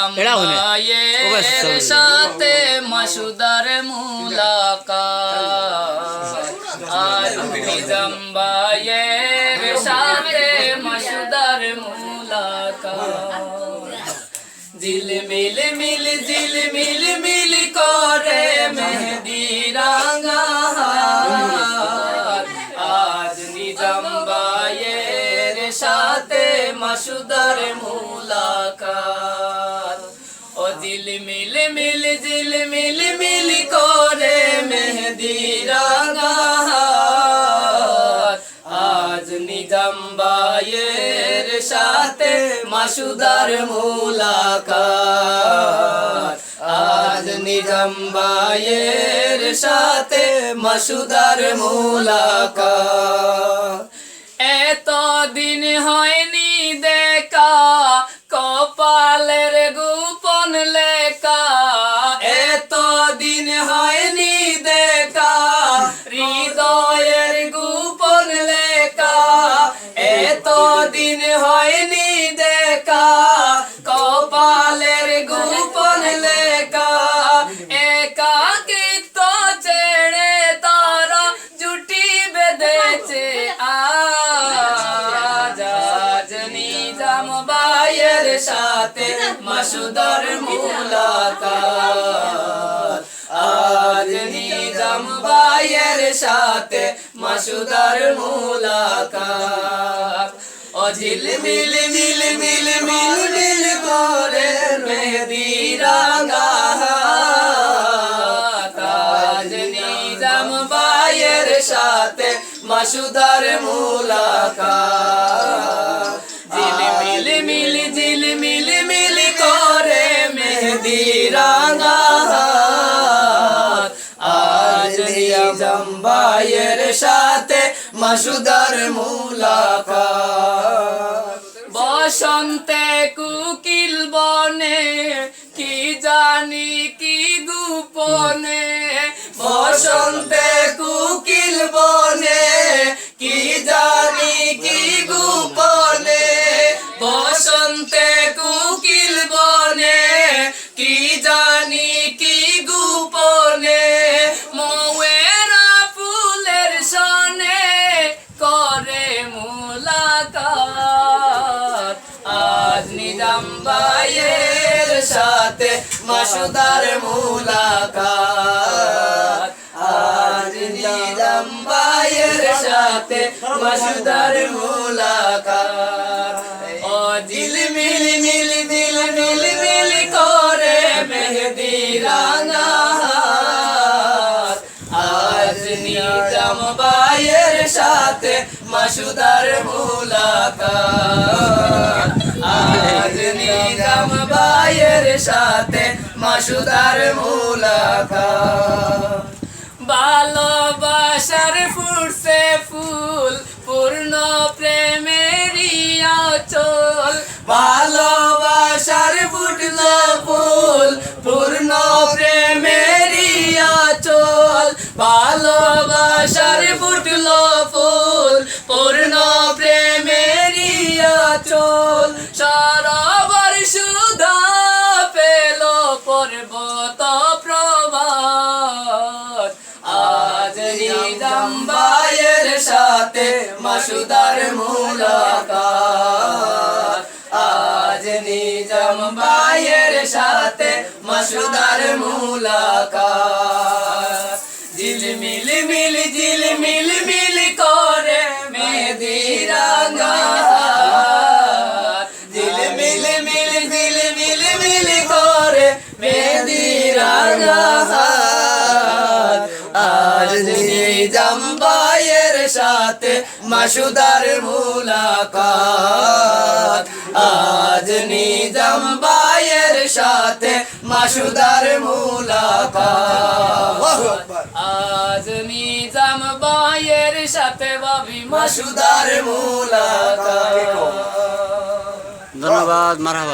নিজাম ভাইয়ের সাথে মাসুদার মুলাকাত আজ নিজাম ভাইয়ের সাথে মাসুদার মুলাকাত ঝিলমিল মিল ঝিলমিল মিল করে মেহেদি রাঙা আজ নিজাম ভাইয়ের সাথে মাসুদার মুলাকাত ও ঝিলমিল মিল ঝিলমিল মিল করে মেহেদি রাঙা আজ নিজাম ভাইয়ের সাথে মাসুদার মুলাকাত আজ নিজাম ভাইয়ের সাথে মাসুদার মুলাকাত এতদিন হয়নি দেখা কপালের গোপন লেখা এতদিন হয়নি দেখা হৃদয়ের গোপন লেখা এতদিন হয়নি দেখা কপালের গোপন লেখা একাকিত্ব ছেড়ে তারা জুটি বেঁধেছে আজ নিজাম ভাইয়ের সাথে মাসুদার মুলাকাত আজ নিজাম ভাইয়ের সাথে মাসুদার মুলাকাত ও ঝিলমিল মিল মিল মিল মিল করে মেহেদি রাঙা আজ নিজাম ভাইয়ের সাথে মাসুদার মুলাকাত ঝিলমিল মিল ঝিলমিল মিল করে মেহেদি রাঙা আজ নিজাম ভাইয়ের সাথে মাসুদার মুলাকাত বসন্তে কুকিল বনে কি জানি কি গোপনে বসন্তে কুকিল বনে কি জানি কি গোপনে বসন্তে কুকিল বনে কি জানি কি গোপনে মৌয়েরা ফুলের সনে করে মুলাকাত আজ নিজাম ভাইয়ের সাথে মাসুদার মুলাকাত আজ নিজাম ভাইয়ের সাথে মাসুদার মুলাকাত ও ঝিলমিল মিল ঝিলমিল মিল করে মেহেদি রাঙা আজ নিজাম ভাইয়ের সাথে মাসুদার মুলাকাত আজ নিজাম ভাইয়ের সাথে মাসুদার মুলাকাত ভালোবাসার ফুটছে ফুল পূর্ণ প্রেমেরই আঁচল ভালোবাসার ফুটলো ফুল পূর্ণ প্রেমেরই আঁচল ভালোবাসার ফুটলো ফুল পূর্ণ প্রেমেরই আঁচল সরোবর সুধা পেল পর্বত প্রভাত আজ নিজাম ভাইয়ের সাথে মাসুদার মুলাকাত আজ নিজাম ভাইয়ের সাথে মাসুদার মুলাকাত ঝিলমিল মিল ঝিলমিল মিল করে মেহেদি রাঙা ঝিলমিল মিল ঝিলমিল মিল করে মেহেদি রাঙা আজ নিজাম ভাইয়ের সাথে মাসুদার মুলাকাত আজ নিজাম ভাইয়ের সাথে মাসুদার মুলাকাত আজ নিজাম ভাইয়ের সাথে ভাবি মাসুদার মুলাকাত। ধন্যবাদ, মারহাবা।